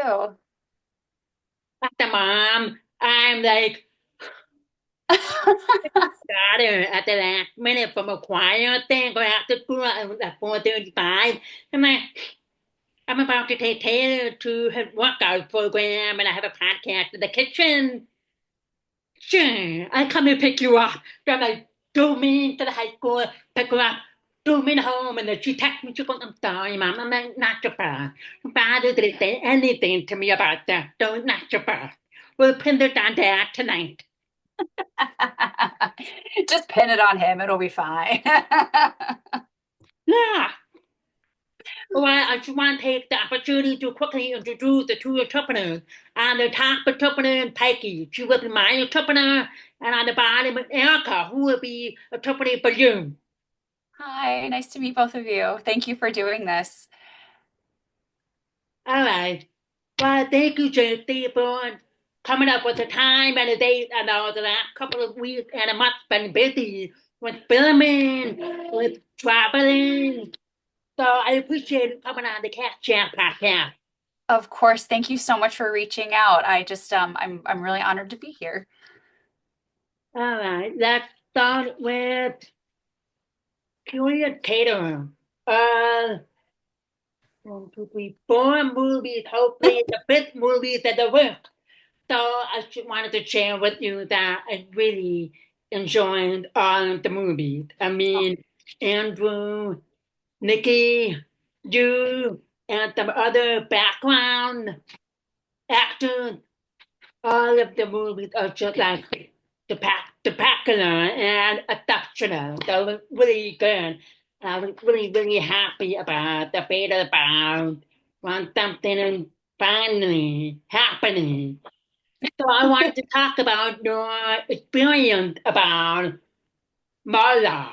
you? Like the mom, I'm like, got her at the last minute from a choir thing going after school at 4:35. I'm like, I'm about to take Taylor to her workout program and I have a podcast in the kitchen. Sure, I'll come and pick you up. Then I drove me to the high school, pick her up, drove me home, and then she texted me, she goes, I'm sorry, Mom, I'm not your birth. Your father didn't say anything to me about that, so it's not your birth. We'll pin it on Dad tonight. Just pin it on him. It'll be fine. Yeah. Well, I just want to take the opportunity to quickly introduce the two entrepreneurs. On the top, entrepreneur Peggy. She will be my entrepreneur. And on the bottom, Erica, who will be entrepreneur for you. Hi, nice to meet both of you. Thank you for doing this. All right. Well, thank you, Jaycie, for coming up with the time and the date. I know the last couple of weeks and a month been busy with filming, with traveling. So I appreciate you coming on the Cat Chat podcast. Of course, thank you so much for reaching out. I'm really honored to be here. All right, let's start with Curious Caterer. Uh, 1, 2, 3, 4 movies. Hopefully, the best movies that the work. So I just wanted to share with you that I really enjoyed all of the movies. I mean, Andrew, Nikki, you, and some other background actors. All of the movies are just like spectacular and exceptional. They were really good. I was really, really happy about the beta about when something is finally happening. So I wanted to talk about your experience about Marla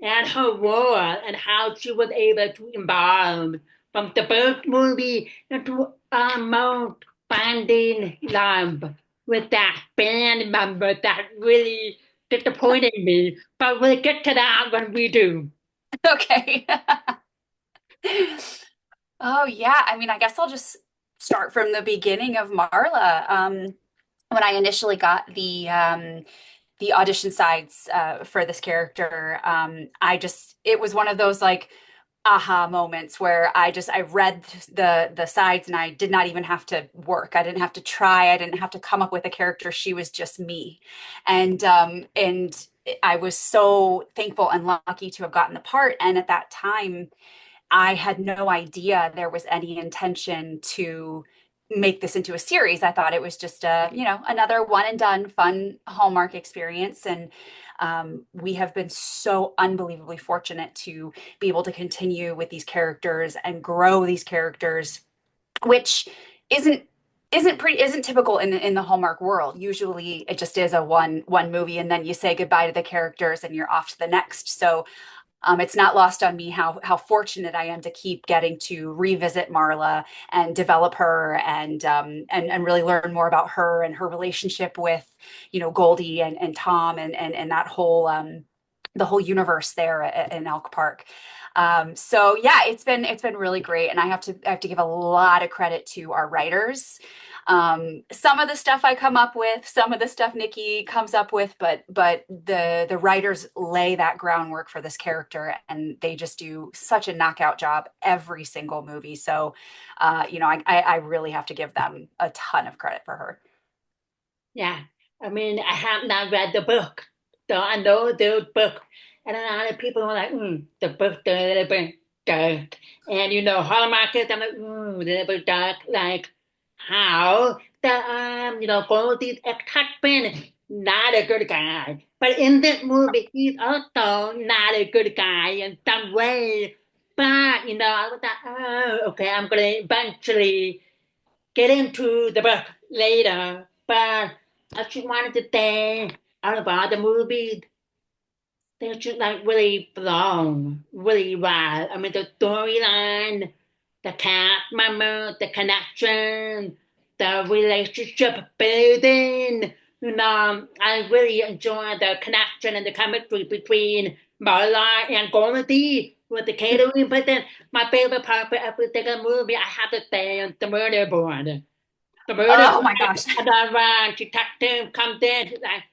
and her role and how she was able to evolve from the first movie into almost finding love with that band member that really disappointed me. But we'll get to that when we do. Okay. Oh yeah, I mean, I guess I'll just start from the beginning of Marla. When I initially got the audition sides for this character, it was one of those like aha moments where I read the sides and I did not even have to work. I didn't have to try. I didn't have to come up with a character. She was just me, and I was so thankful and lucky to have gotten the part. And at that time, I had no idea there was any intention to make this into a series. I thought it was just another one and done fun Hallmark experience. And we have been so unbelievably fortunate to be able to continue with these characters and grow these characters, which isn't isn't typical in the Hallmark world. Usually it just is a one movie and then you say goodbye to the characters and you're off to the next. So it's not lost on me how fortunate I am to keep getting to revisit Marla and develop her and really learn more about her and her relationship with Goldy and Tom and that whole the whole universe there in Elk Park. So yeah, it's been really great, and I have to give a lot of credit to our writers. Some of the stuff I come up with, some of the stuff Nikki comes up with, but the writers lay that groundwork for this character, and they just do such a knockout job every single movie. So, I really have to give them a ton of credit for her. Yeah. I mean, I have not read the book. So I know the book. And a lot of people are like, the book's a little bit dark. And Hallmark is, I'm like, a little bit dark. Like, how? Goldie's ex-husband, not a good guy. But in this movie, he's also not a good guy in some way. But, I was like, oh, okay, I'm going to eventually get into the book later. But I just wanted to say all about the movies. They're just like really flown, really well. I mean, the storyline, the cast members, the connection, the relationship building. I really enjoy the connection and the chemistry between Marla and Goldy. with the catering. But then my favorite part for every single movie, I have to stay on the murder board. The murder Oh my board, gosh. and then when detective comes in, she's like,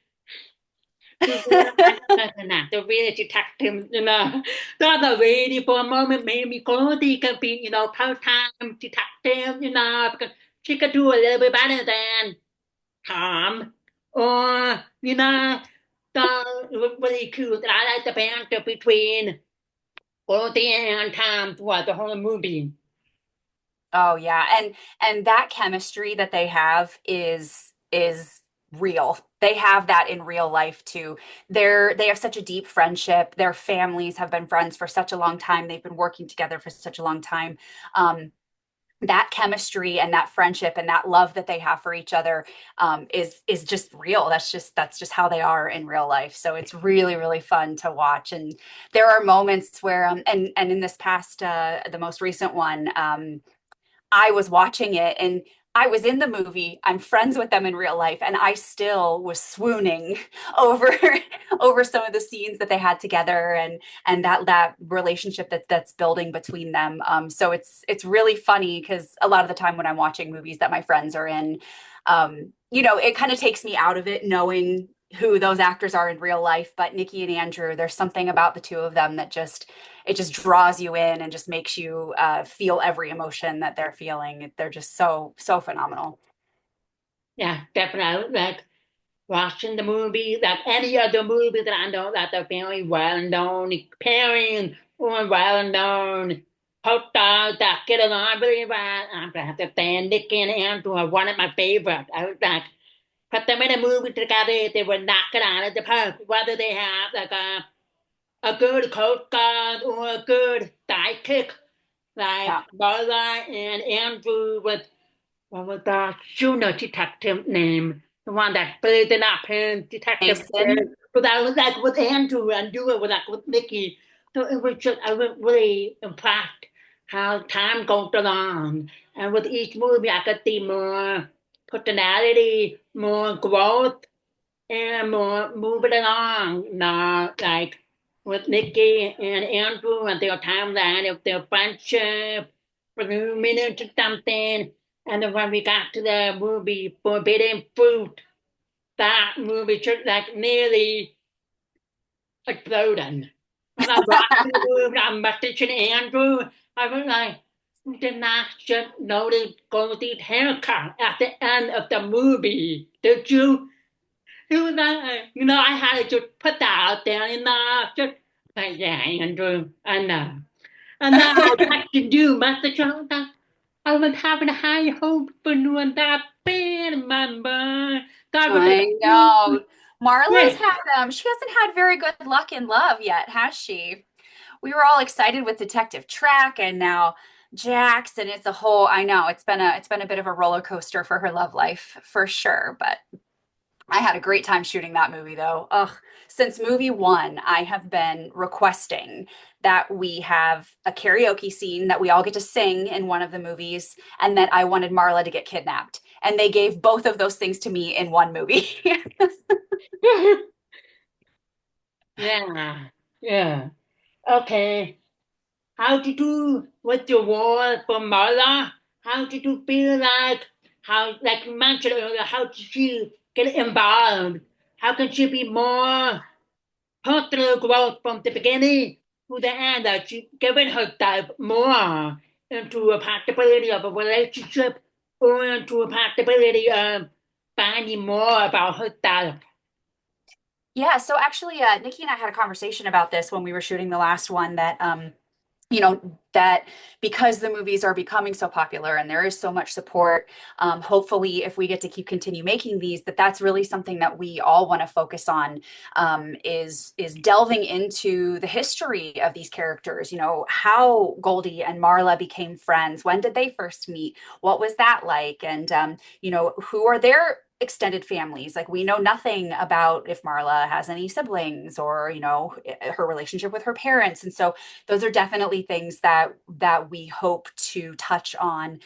"You really like the really detective, Not the really for a moment, maybe Goldy can be, part-time detective, because she could do a little bit better than Tom. Or, the really cute. I like the banter between Goldy and Tom throughout the whole movie. Oh yeah. And that chemistry that they have is real. They have that in real life too. They have such a deep friendship. Their families have been friends for such a long time. They've been working together for such a long time. That chemistry and that friendship and that love that they have for each other is just real. That's just how they are in real life. So it's really really fun to watch. And there are moments where and in this past the most recent one, I was watching it and I was in the movie. I'm friends with them in real life, and I still was swooning over over some of the scenes that they had together and that relationship that's building between them. So it's really funny because a lot of the time when I'm watching movies that my friends are in, it kind of takes me out of it knowing who those actors are in real life. But Nikki and Andrew, there's something about the two of them that just draws you in and just makes you feel every emotion that they're feeling. They're just so phenomenal. Yeah, definitely. Like watching the movie, like any other movie that I know that are very well known, pairing or well known hot dogs that get along really well. I'm gonna have to say Nick and Andrew are one of my favorites. I was like, put them in a movie together, they will knock it out of the park. Whether they have like a good coast guard or a good sidekick, like Yeah, Marla and Andrew with what was the junior detective name? The one that played it up in detective. Mason. But I was like with Andrew and you were like with Mickey. So it was just I was really impressed how time goes along. And with each movie I could see more personality, more growth and more moving along. Now like with Nikki and Andrew and their timeline of their friendship for a minute to something. And then when we got to the movie Forbidden Fruit, that movie just like nearly exploded. When I watched the movie, I'm messaging Andrew. I was like, did not just notice Goldie's haircut at the end of the movie. Did you? It was like, I had to just put that out there, just like, yeah, Andrew, I know. And now I texted you, message her that I was having high hopes for doing that band member. That was I know. Marla's great. had she hasn't had very good luck in love yet, has she? We were all excited with Detective Track and now Jax, and it's a whole, I know it's been a bit of a roller coaster for her love life for sure, but I had a great time shooting that movie though. Ugh, since movie one, I have been requesting that we have a karaoke scene that we all get to sing in one of the movies, and that I wanted Marla to get kidnapped. And they gave both of those things to me in one movie. Yeah, yeah. Okay. How did you do with your role for Marla? How did you feel like you mentioned earlier, how did she get involved? How can she be more personal growth from the beginning to the end, that she given herself more into a possibility of a relationship or into a possibility of finding more about herself. Yeah, so actually, Nikki and I had a conversation about this when we were shooting the last one that that because the movies are becoming so popular and there is so much support, hopefully if we get to keep continue making these, that's really something that we all want to focus on, is delving into the history of these characters, how Goldie and Marla became friends, when did they first meet, what was that like, and who are their extended families. Like we know nothing about if Marla has any siblings or her relationship with her parents. And so those are definitely things that that we hope to touch on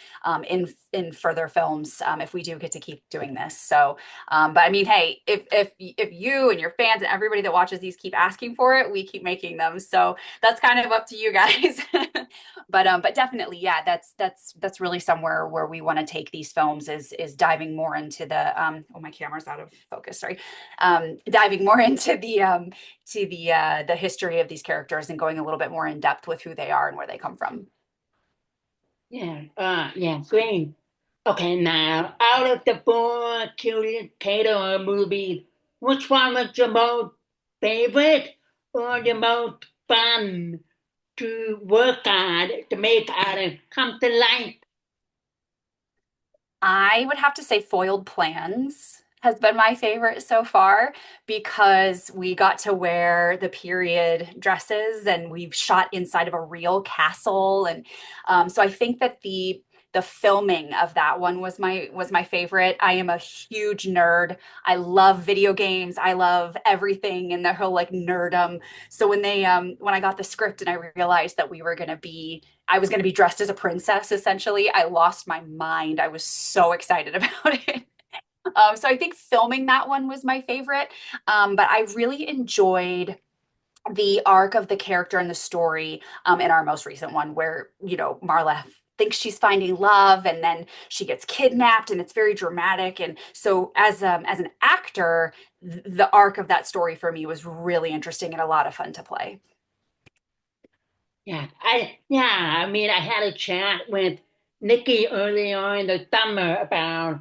in further films if we do get to keep doing this. So, but I mean, hey, if you and your fans and everybody that watches these keep asking for it, we keep making them. So that's kind of up to you guys. But definitely, yeah, that's really somewhere where we want to take these films is diving more into the oh, my camera's out of focus, sorry. Diving more into the history of these characters and going a little bit more in depth with who they are and where they come from. Yeah, great. Okay, now, out of the four Curious Caterer movies, which one was your most favorite or the most fun to work on to make and come to life? I would have to say Foiled Plans has been my favorite so far because we got to wear the period dresses and we've shot inside of a real castle. And so I think that the filming of that one was my favorite. I am a huge nerd. I love video games. I love everything and the whole like nerdum. So when I got the script and I realized that I was going to be dressed as a princess, essentially. I lost my mind. I was so excited about it. So I think filming that one was my favorite. But I really enjoyed the arc of the character and the story in our most recent one, where, Marla thinks she's finding love and then she gets kidnapped and it's very dramatic. And so as an actor, the arc of that story for me was really interesting and a lot of fun to play. I mean, I had a chat with Nikki early on in the summer about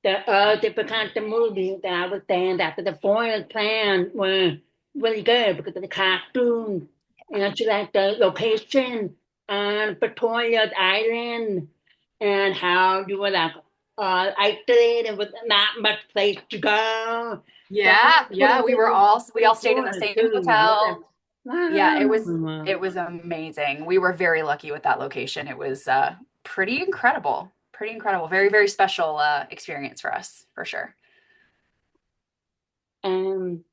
the different kinds of movies that I was saying that the foreign plans were really good because of the costumes and she liked the location on Victoria's Island and how you were like isolated with not much place to go. So I Yeah, yeah, we all stayed in the enjoyed same too. I was like, hotel. Yeah, wow. it was amazing. We were very lucky with that location. It was pretty incredible. Pretty incredible. Very, very special experience for us, for sure. Um,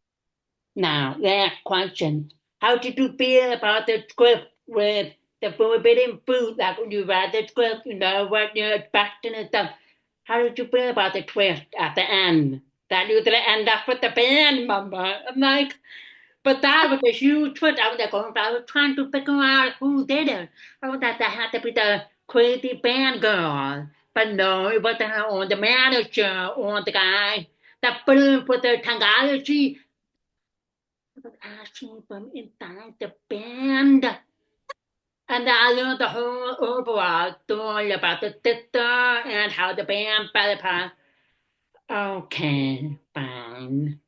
Now, last question. How did you feel about the script with the forbidden food? Like when you read the script, you know what you're expecting and stuff. How did you feel about the twist at the end? That you're gonna end up with the band member. I'm like, but that was a huge twist. I was trying to figure out who did it. I was like, that had to be the crazy band girl. But no, it wasn't her or the manager or the guy that filmed for the technology was asking from inside the band. And I learned the whole overall story about the sister and how the band fell apart. Okay, fine.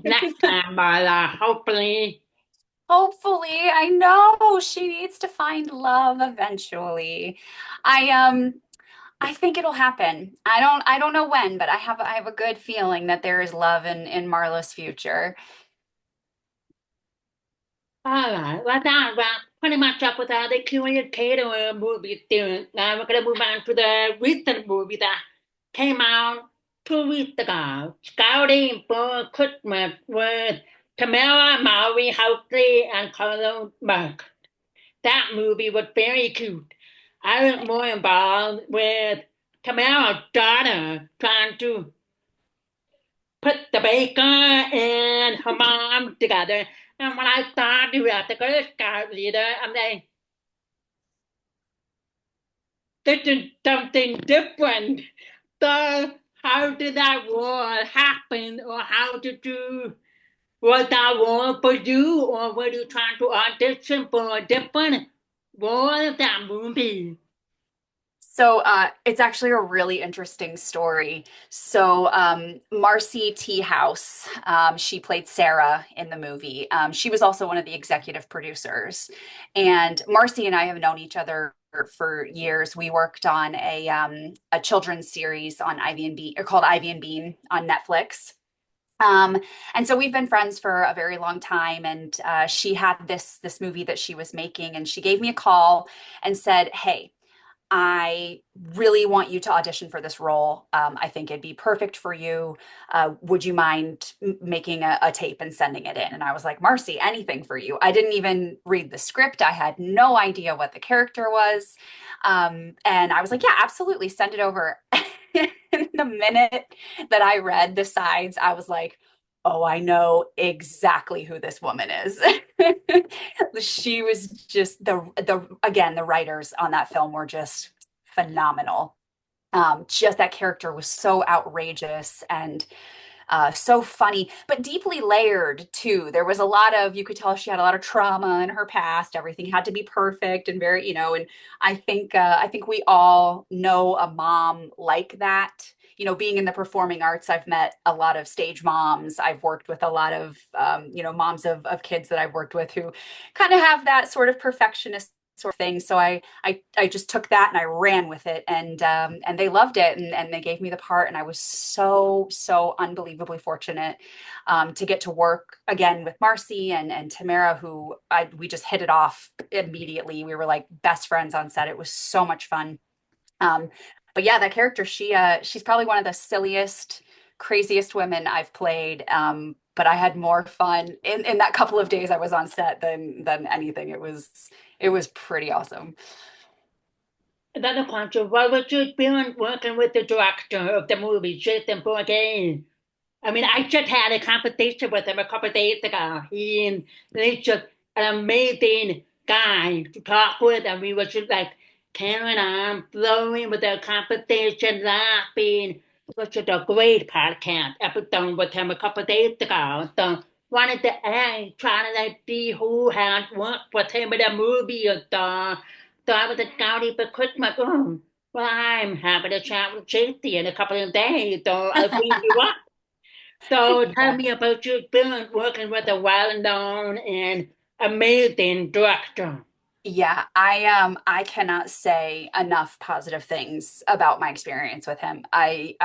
Next time, Marla, hopefully. Hopefully, I know she needs to find love eventually. I I think it'll happen. I don't know when, but I have a good feeling that there is love in Marla's future. All right, well, that wraps pretty much up with the Curious Caterer movie soon. Now we're going to move on to the recent movie that came out 2 weeks ago. Scouting for Christmas with Tamara, Mowry, and Carlo Bourque. That movie was very cute. I was more involved with Tamara's daughter trying to put the baker and her mom together. And when I thought you were the Girl Scout leader, I'm like, this is something different. So how did that role happen, or how did you, was that role for you, or were you trying to audition for a different role of that movie? So it's actually a really interesting story. So Marcy T. House, she played Sarah in the movie. She was also one of the executive producers. And Marcy and I have known each other for years. We worked on a children's series on Ivy and Bean, or called Ivy and Bean on Netflix. Um, and so we've been friends for a very long time. And she had this movie that she was making, and she gave me a call and said, "Hey, I really want you to audition for this role. I think it'd be perfect for you. Would you mind making a tape and sending it in?" And I was like, "Marcy, anything for you." I didn't even read the script. I had no idea what the character was. And I was like, "Yeah, absolutely, send it over." And the minute that I read the sides, I was like, "Oh, I know exactly who this woman is." She was just the again, the writers on that film were just phenomenal. Just that character was so outrageous and so funny, but deeply layered too. There was a lot of, you could tell she had a lot of trauma in her past. Everything had to be perfect and very, and I think we all know a mom like that. Being in the performing arts, I've met a lot of stage moms. I've worked with a lot of, moms of kids that I've worked with who kind of have that sort of perfectionist sort of thing. So I just took that and I ran with it, and they loved it, and they gave me the part, and I was so unbelievably fortunate to get to work again with Marcy and Tamara, who we just hit it off immediately. We were like best friends on set. It was so much fun. Um, but yeah, that character, she's probably one of the silliest, craziest women I've played. But I had more fun in that couple of days I was on set than anything. It was pretty awesome. Another question, what was your experience working with the director of the movie, Jason Bourque? I mean, I just had a conversation with him a couple of days ago. He's just an amazing guy to talk with, and we were just like carrying on, flowing with our conversation, laughing. It was just a great podcast episode with him a couple of days ago. So wanted to ask, trying to like see who had worked with him in a movie or so. So I was at Goldy for Christmas. Oh, well, I'm having a chat with Jaycie in a couple of days, so I'll bring you up. So tell Yeah. me about your experience working with a well-known and amazing director. Yeah, I cannot say enough positive things about my experience with him. I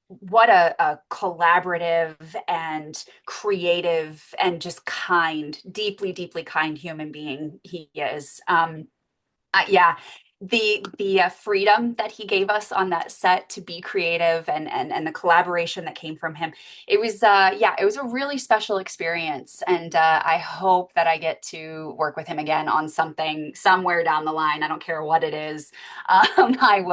What a collaborative and creative and just kind, deeply kind human being he is. Yeah, the freedom that he gave us on that set to be creative, and the collaboration that came from him, it was yeah, it was a really special experience, and I hope that I get to work with him again on something somewhere down the line. I don't care what it is. I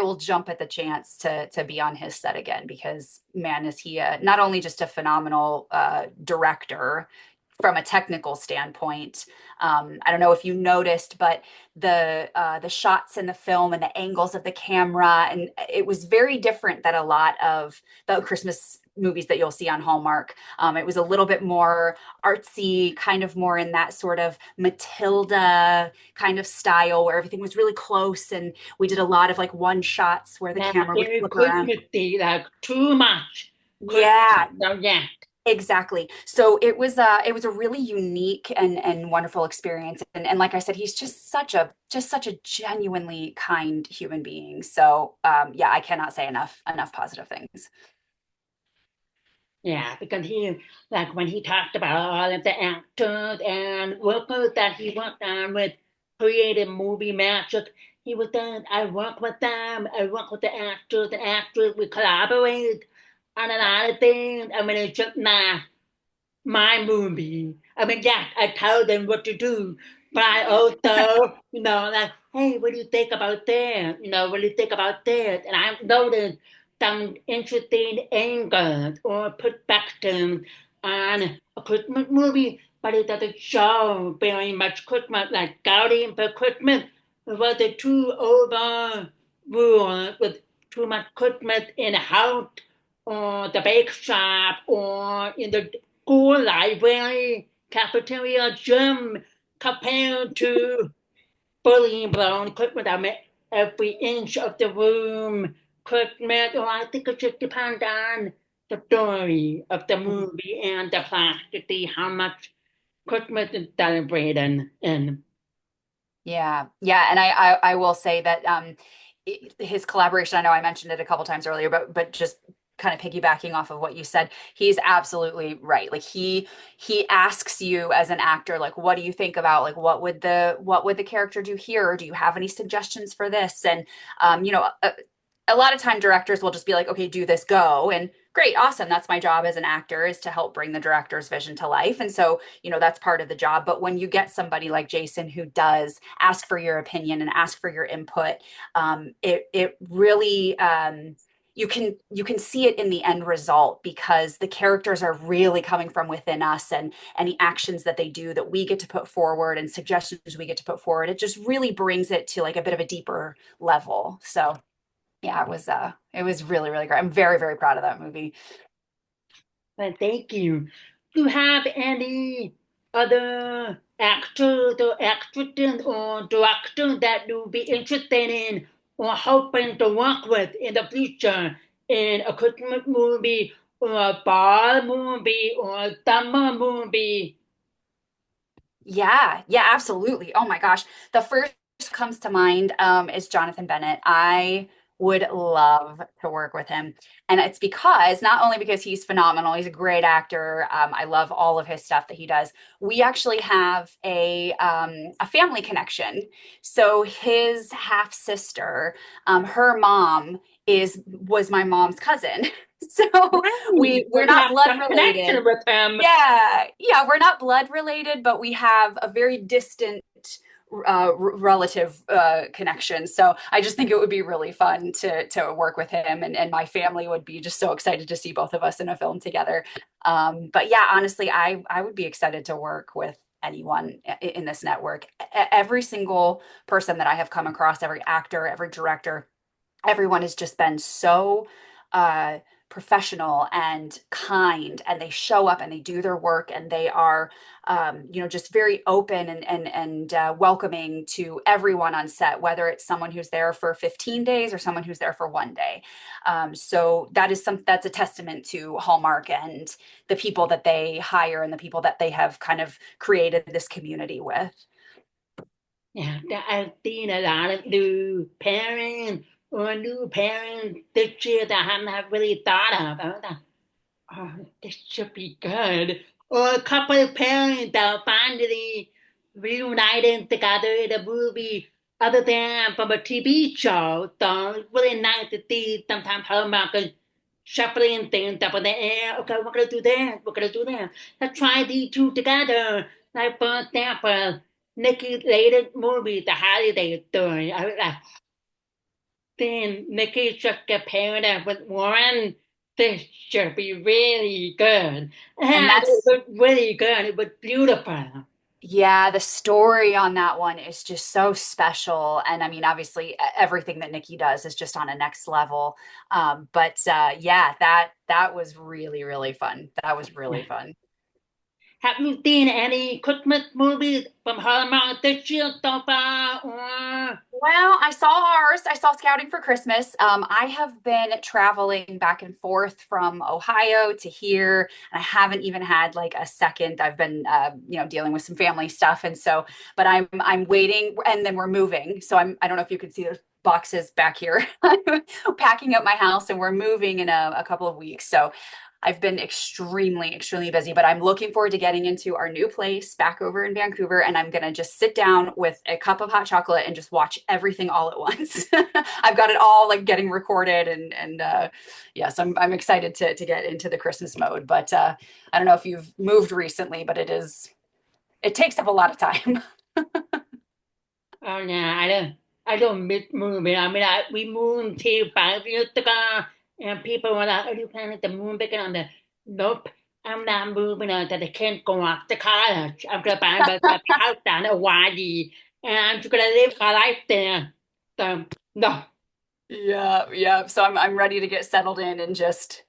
will jump at the chance to be on his set again, because man, is he not only just a phenomenal director from a technical standpoint. I don't know if you noticed, but the shots in the film and the angles of the camera, and it was very different than a lot of the Christmas movies that you'll see on Hallmark. It was a little bit more artsy, kind of more in that sort of Matilda kind of style, where everything was really close, and we did a lot of like one shots where the Yeah, camera would very flip around. Christmassy, like too much Christmas. Yeah, So yeah, exactly. So it was a really unique and wonderful experience. And like I said, he's just such a genuinely kind human being. So yeah, I cannot say enough positive things. yeah, because he like when he talked about all of the actors and workers that he worked on with creative movie magic, he was saying, I work with them, I work with the actors and actors, we collaborate on a lot of things. I mean, it's just not my movie. I mean, yeah, I tell them what to do, but I also, like, hey, what do you think about this? What do you think about this? And I've noticed some interesting angles or perspectives on a Christmas movie, but it doesn't show very much Christmas, like Gaudi for Christmas. It was a too over rule with too much Christmas in the house or the bake shop or in the school library, cafeteria, gym, compared to fully blown equipment. I mean, every inch of the room, equipment, or I think it just depends on the story of the movie and the plot to see how much Christmas is celebrated. And Yeah, and I will say that his collaboration. I know I mentioned it a couple times earlier, but just kind of piggybacking off of what you said, he's absolutely right. Like he asks you as an actor, like, what do you think about, like, what would the character do here? Or do you have any suggestions for this? And you know, a lot of time directors will just be like, okay, do this, go. And great, awesome. That's my job as an actor, is to help bring the director's vision to life. And so, you know, that's part of the job. But when you get somebody like Jason who does ask for your opinion and ask for your input, it really you can see it in the end result, because the characters are really coming from within us, and any actions that they do that we get to put forward and suggestions we get to put forward, it just really brings it to like a bit of a deeper level. So yeah, it was really, really great. I'm very, very proud of that movie. Well, thank you. Do you have any other actors or actresses or directors that you'd be interested in or hoping to work with in the future in a Christmas movie or a ball movie or a summer movie? Yeah, yeah, absolutely. Oh my gosh. The first comes to mind is Jonathan Bennett. I would love to work with him. And it's because, not only because he's phenomenal, he's a great actor. I love all of his stuff that he does. We actually have a family connection. So his half sister, her mom was my mom's cousin. So Right. we're Well, you not have blood some related. connection with him. Yeah, yeah, we're not blood related, but we have a very distant relative connection. So I just think it would be really fun to work with him, and my family would be just so excited to see both of us in a film together. But yeah, honestly, I would be excited to work with anyone in this network. Every single person that I have come across, every actor, every director, everyone has just been so uh professional and kind, and they show up and they do their work, and they are you know, just very open and welcoming to everyone on set, whether it's someone who's there for 15 days or someone who's there for 1 day. So that's a testament to Hallmark and the people that they hire and the people that they have kind of created this community with. Yeah, I've seen a lot of new parents this year that I haven't really thought of. I was like, oh, this should be good. Or a couple of parents that are finally reunited together in a movie other than from a TV show. So it's really nice to see sometimes Hallmark is shuffling things up in the air. Okay, we're gonna do this, we're gonna do that. Let's try these two together. Like for example, Nikki's latest movie, The Holiday Story. I was like, then Nikki should get paired up with Warren. This should be really good. And And it that's was really good. It was beautiful. Yeah, the story on that one is just so special. And I mean, obviously, everything that Nikki does is just on a next level. But yeah, that was really, really fun. That was really Yeah. fun. Have you seen any Christmas movies from Hallmark this year so far? Or Well, I saw ours. I saw Scouting for Christmas. I have been traveling back and forth from Ohio to here, and I haven't even had like a second. I've been, you know, dealing with some family stuff, and so, but I'm waiting, and then we're moving. So I don't know if you can see those boxes back here. I'm packing up my house, and we're moving in a couple of weeks. So I've been extremely, extremely busy, but I'm looking forward to getting into our new place back over in Vancouver. And I'm going to just sit down with a cup of hot chocolate and just watch everything all at once. I've got it all like getting recorded, and yes, I'm excited to get into the Christmas mode. But I don't know if you've moved recently, but it takes up a lot of time. oh yeah, I don't miss moving. I mean, we moved here 5 years ago, and people were like, "Are you planning to move back?" And I'm like, "Nope, I'm not moving until the kids go off to college. I'm gonna buy myself a house down in Hawaii, and I'm just gonna live my life there." So no, Yeah, yeah. So I'm ready to get settled in and just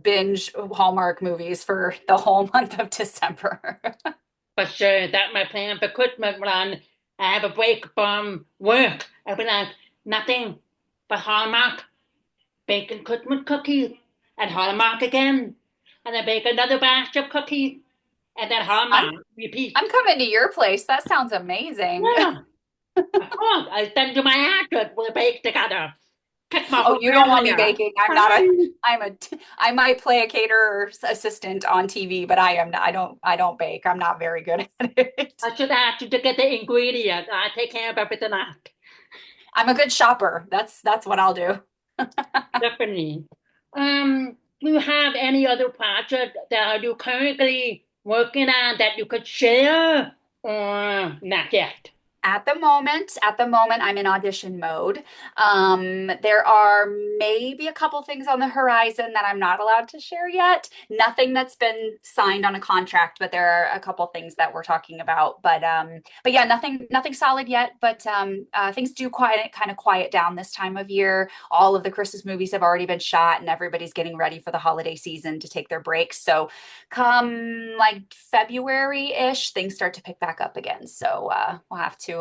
binge Hallmark movies for the whole month of December. for sure, that's my plan for Christmas run. I have a break from work. I'll be like, nothing but Hallmark, bacon Christmas cookies, and Hallmark again, and then bake another batch of cookies, and then I'm Hallmark, repeat. I'm coming to your place. That sounds amazing. Yeah, of course, I'll send you my address. We'll bake together. Check my Oh, whole you don't want me area. baking. I'm not a, I'm a, I might play a caterer's assistant on TV, but I am not, I don't bake. I'm not very good at it. I should ask you to get the ingredient. I take care of everything else. I'm a good shopper. That's what I'll do. Definitely. Do you have any other project that you currently working on that you could share or not yet? At the moment, I'm in audition mode. There are maybe a couple things on the horizon that I'm not allowed to share yet. Nothing that's been signed on a contract, but there are a couple things that we're talking about. But yeah, nothing solid yet. But things do kind of quiet down this time of year. All of the Christmas movies have already been shot, and everybody's getting ready for the holiday season to take their breaks. So come like February-ish, things start to pick back up again. So we'll have to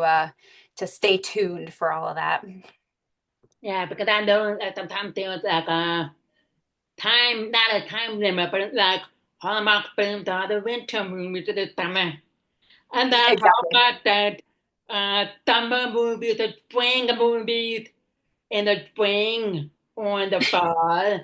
stay tuned for all of that. Yeah, because I know that sometimes there's like a time, not a time limit, but it's like Hallmark films are the winter movies of the summer. And then how Exactly. about that summer movies, the spring movies in the spring or in the fall?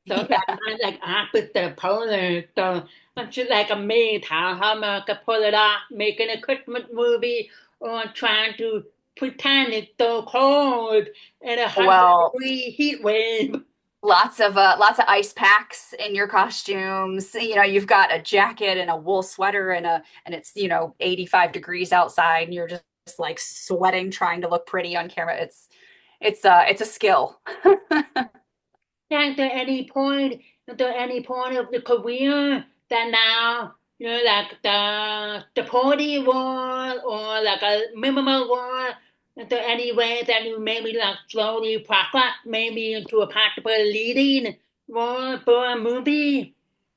So like Yeah. not like opposite polar. So it's just like amazed how Hallmark could pull it off, making a Christmas movie or trying to pretend it's so cold in a hundred Well, degree heat wave. lots of ice packs in your costumes. You've got a jacket and a wool sweater and it's 85 degrees outside and you're just like sweating trying to look pretty on camera. It's a skill. At any point of the career that now like the party wall or like a memorable wall, is there any way that you maybe like slowly progress maybe into a possible leading role for a movie?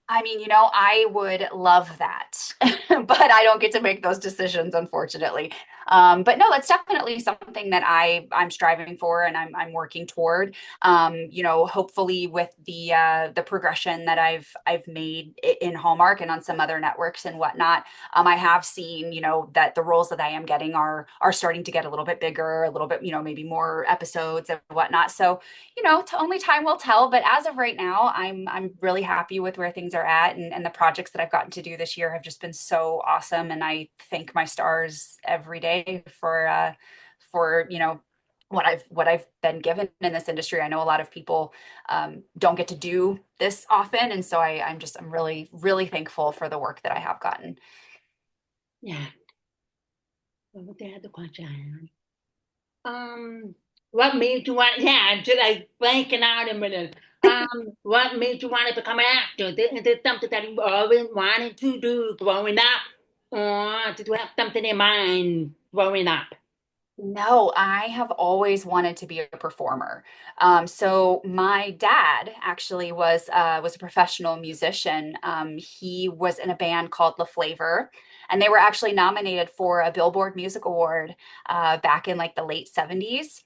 I mean, I would love that, but I don't get to make those decisions, unfortunately. But no, that's definitely something that I'm striving for and I'm working toward. Hopefully with the progression that I've made in Hallmark and on some other networks and whatnot, I have seen, that the roles that I am getting are starting to get a little bit bigger, a little bit, maybe more episodes and whatnot. So only time will tell. But as of right now, I'm really happy with where things are at, and the projects that I've gotten to do this year have just been so awesome. And I thank my stars every day for what I've been given in this industry. I know a lot of people don't get to do this often, and so I'm really really thankful for the work that I have gotten. Yeah, what the other question? Um, what made you want? Yeah, I'm just like blanking out a minute. What made you want to become an actor? Is this something that you always wanted to do growing up, or did you have something in mind growing up? No, I have always wanted to be a performer. So my dad actually was a professional musician. He was in a band called La Flavor, and they were actually nominated for a Billboard Music Award back in like the late 70s.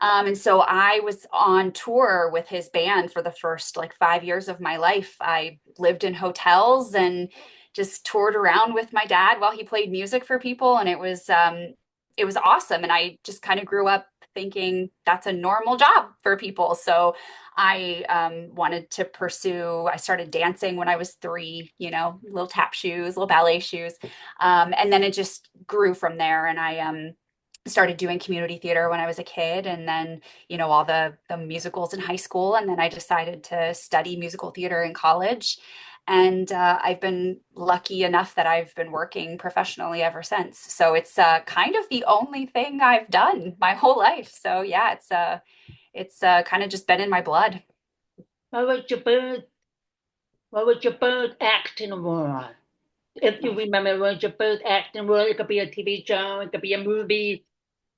And so I was on tour with his band for the first like 5 years of my life. I lived in hotels and just toured around with my dad while he played music for people, and it was awesome. And I just kind of grew up thinking that's a normal job for people. So I wanted to pursue. I started dancing when I was 3. Little tap shoes, little ballet shoes, and then it just grew from there. And I started doing community theater when I was a kid, and then all the musicals in high school, and then I decided to study musical theater in college, and I've been lucky enough that I've been working professionally ever since. So it's kind of the only thing I've done my whole life. So yeah, it's kind of just been in my blood. What was your first? What was your first acting role? If you remember, what was your first acting role? It could be a TV show, it could be a movie.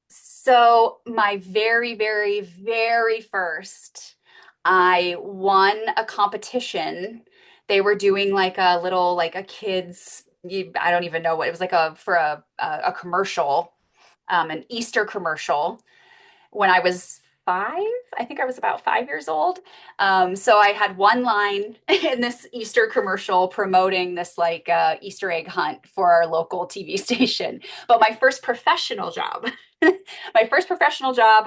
So my very, very, very first, I won a competition. They were doing like a little, like a kids, I don't even know what it was, like for a commercial, an Easter commercial when I was 5. I think I was about 5 years old. So I had one line in this Easter commercial promoting this like Easter egg hunt for our local TV station. But my first professional job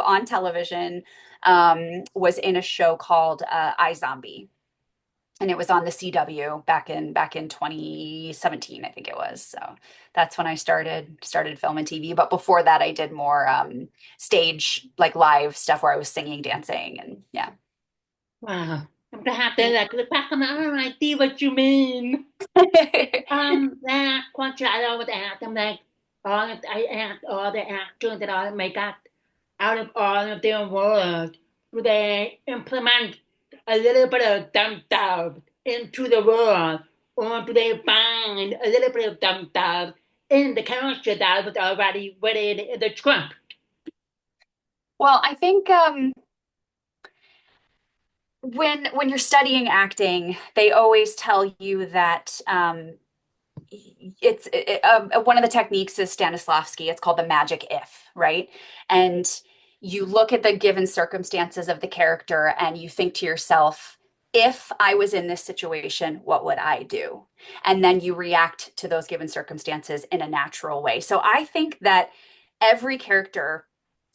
on television, was in a show called iZombie, and it was on the CW back in 2017, I think it was. So that's when I started film and TV. But before that, I did more stage, like live stuff where I was singing, dancing, and yeah. Wow. I'm gonna have to like look back on that. Oh, I see what you mean. That question I always ask them like I ask all the actors that I make out of all of their work, do they implement a little bit of themselves into the world, or do they find a little bit of themselves in the character that was already written in the script? Well, I think when you're studying acting, they always tell you that one of the techniques is Stanislavski. It's called the magic if, right? And you look at the given circumstances of the character and you think to yourself, if I was in this situation, what would I do? And then you react to those given circumstances in a natural way. So I think that every character,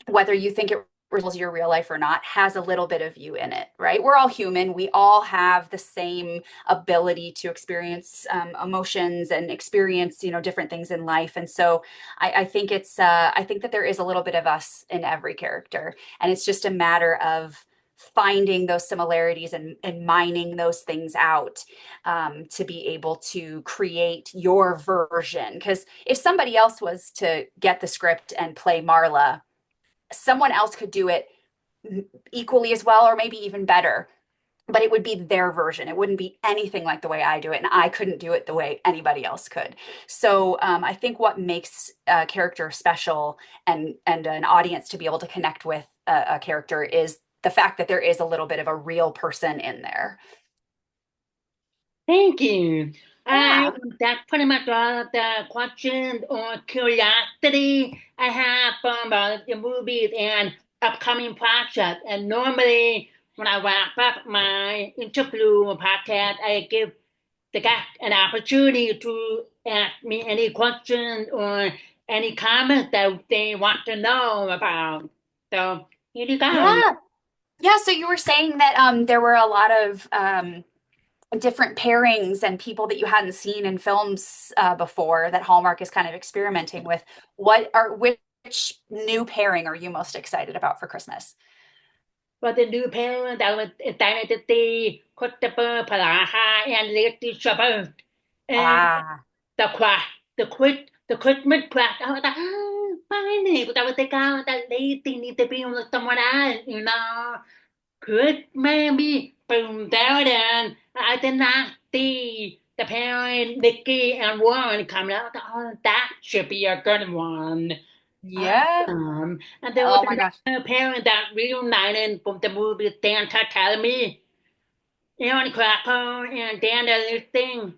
whether you think it resembles your real life or not, has a little bit of you in it, right? We're all human. We all have the same ability to experience emotions and experience, different things in life. And so I think that there is a little bit of us in every character. And it's just a matter of finding those similarities and mining those things out to be able to create your version. Because if somebody else was to get the script and play Marla, someone else could do it equally as well or maybe even better, but it would be their version. It wouldn't be anything like the way I do it, and I couldn't do it the way anybody else could. So I think what makes a character special and an audience to be able to connect with a character is the fact that there is a little bit of a real person in there. Thank you. I Yeah. That's pretty much all of the questions or curiosity I have from the movies and upcoming projects. And normally, when I wrap up my interview podcast, I give the guest an opportunity to ask me any questions or any comments that they want to know about. So here you go. Yeah. Yeah. So you were saying that there were a lot of different pairings and people that you hadn't seen in films before that Hallmark is kind of experimenting with. Which new pairing are you most excited about for Christmas? Và the new parent that was identity Christopher Palaha and Lady Shepherd. And Ah, the quack, the Christmas quack. I was like, oh, finally, but I was like, oh, that lady needs to be with someone else, you know. Could maybe boom down and I did not see the parent Nikki and Warren coming out. Oh, that should be a good one. yeah. And there was Oh my gosh. another parent that reunited from the movie Santa Tell Me. Aaron Cracker and Dan Listing.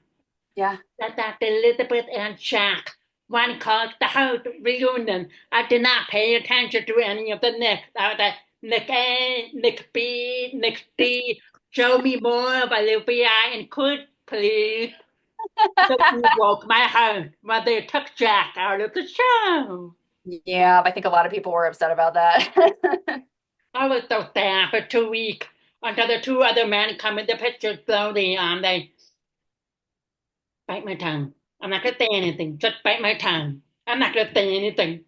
Yeah. That Elizabeth and Jack. One called the house reunion. I did not pay attention to any of the Nick. I was like, Nick A, Nick B, Nick D. Show me more of Olivia and Could, please. So you woke my heart when they took Jack out of the show. Yeah, I think a lot of people were upset about that. I was so sad for 2 weeks until the two other men come in the picture slowly. They bite my tongue. I'm not gonna say anything. Just bite my tongue. I'm not gonna say anything.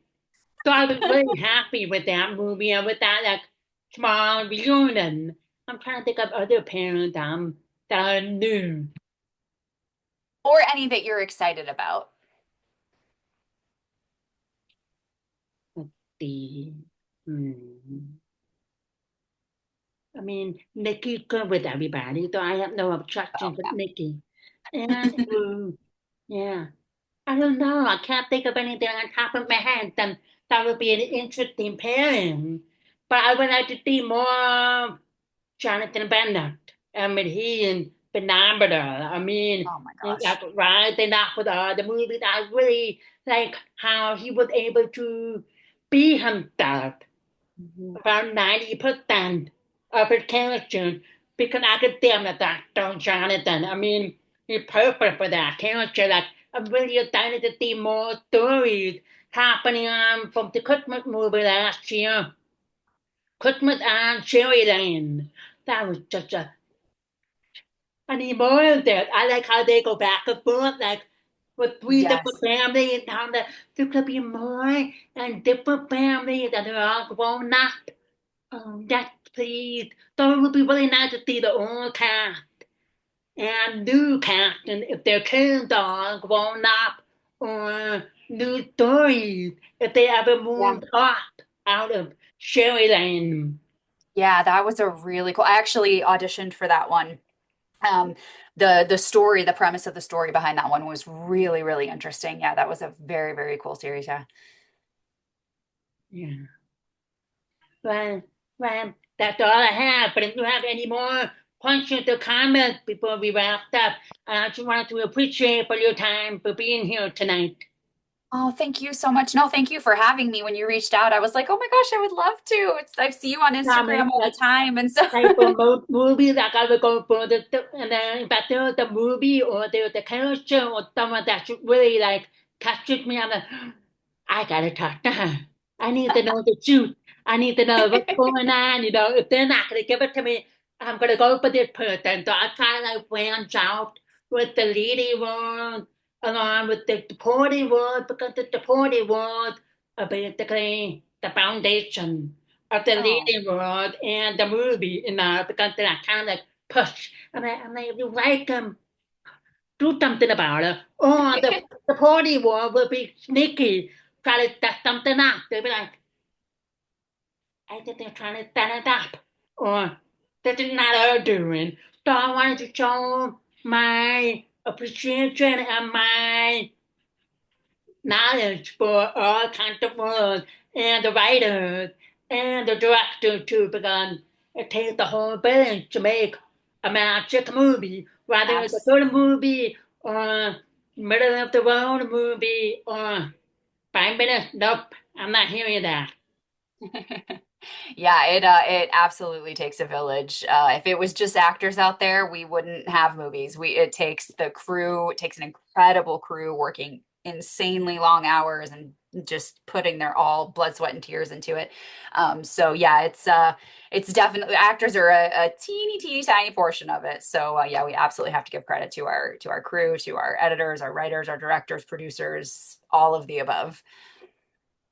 So I was really happy with that movie and with that like small reunion. I'm trying to think of other parents that are new. Or any that you're excited about. Let's see. Hmm. I mean, Nikki's good with everybody, so I have no Oh, objection with yeah. Nikki. And yeah. I don't know. I can't think of anything on top of my head. Then that would be an interesting pairing. But I would like to see more Jonathan Bennett. I mean, he and Phenomenal. I mean, Oh my like gosh. rising up with all the movies. I really like how he was able to be himself Mhm. about 90% of his character because I could damn that Dr. Jonathan. I mean, he's perfect for that character. Like, I'm really excited to see more stories happening from the Christmas movie last year. Christmas on Cherry Lane. That was just a funny more that I like how they go back and forth, like with three different Yes. families, and how there could be more and different families, and they're all grown up. Yes, please. So it would be really nice to see the old cast and new cast, and if their kids are grown up, or new stories, if they ever Yeah. moved up out of Sherryland. Yeah, that was a really cool. I actually auditioned for that one. Um, the story, the premise of the story behind that one was really, really interesting. Yeah, that was a very, very cool series. Yeah. Yeah. Well, well, that's all I have. But if you have any more questions or comments before we wrap up, I just wanted to appreciate for your time for being here tonight. Oh, thank you so much. No, thank you for having me. When you reached out, I was like, oh my gosh, I would love to. I see you on I mean, Instagram all the time. And so like for movies, like I would go for and then if I do the movie or the character or someone that should really like catches me, I'm like, I gotta talk to her. I need to know the truth. I need to know what's going on. If they're not gonna give it to me, I'm gonna go for this person. So I try to like branch out with the leading role along with the supporting role because the supporting roles are basically the foundation of the oh. leading world and the movie, because they're kind of like push. I'm like, if you like them, do something about it. Or the party world will be sneaky, try to set something up. They'll be like, I think they're trying to set it up. Or this is not our doing. So I wanted to show my appreciation and my knowledge for all kinds of words and the writers and the director too, because it takes the whole village to make a magic movie, whether it's a Abs good movie or middle of the road movie or 5 minutes. Nope, I'm not hearing that. Yeah, it absolutely takes a village. If it was just actors out there, we wouldn't have movies. It takes the crew, it takes an incredible crew working insanely long hours and just putting their all blood, sweat, and tears into it. So yeah, it's definitely actors are a teeny, teeny, tiny portion of it. So yeah, we absolutely have to give credit to our crew, to our editors, our writers, our directors, producers, all of the above.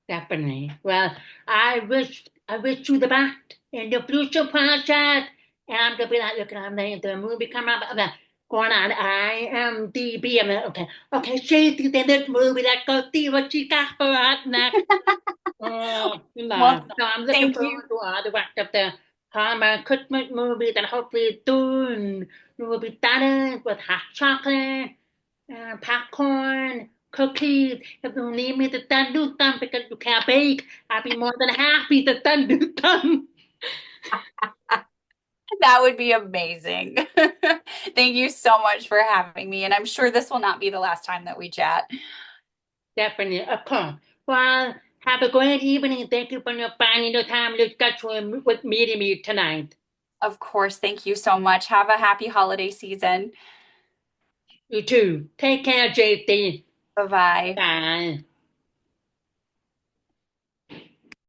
Definitely. Well, I wish you the best in your future project. And I'm gonna be like looking at the movie come up. I'm like, going on IMDb. I'm like, okay, she's in this movie. Let's go see what she got for us next. Well, So I'm looking thank you. forward to all the rest of the Hallmark Christmas movies that hopefully soon will be started with hot chocolate, popcorn, cookies. If you need me to done do some because you can't bake, I'd be more than happy to done do some. That would be amazing. Thank you so much for having me. And I'm sure this will not be the last time that we chat. Definitely, of course. Well, have a great evening. Thank you for your finding the time to discuss with meeting me tonight. Of course. Thank you so much. Have a happy holiday season. You too. Take care, JT. Bye bye. Bye.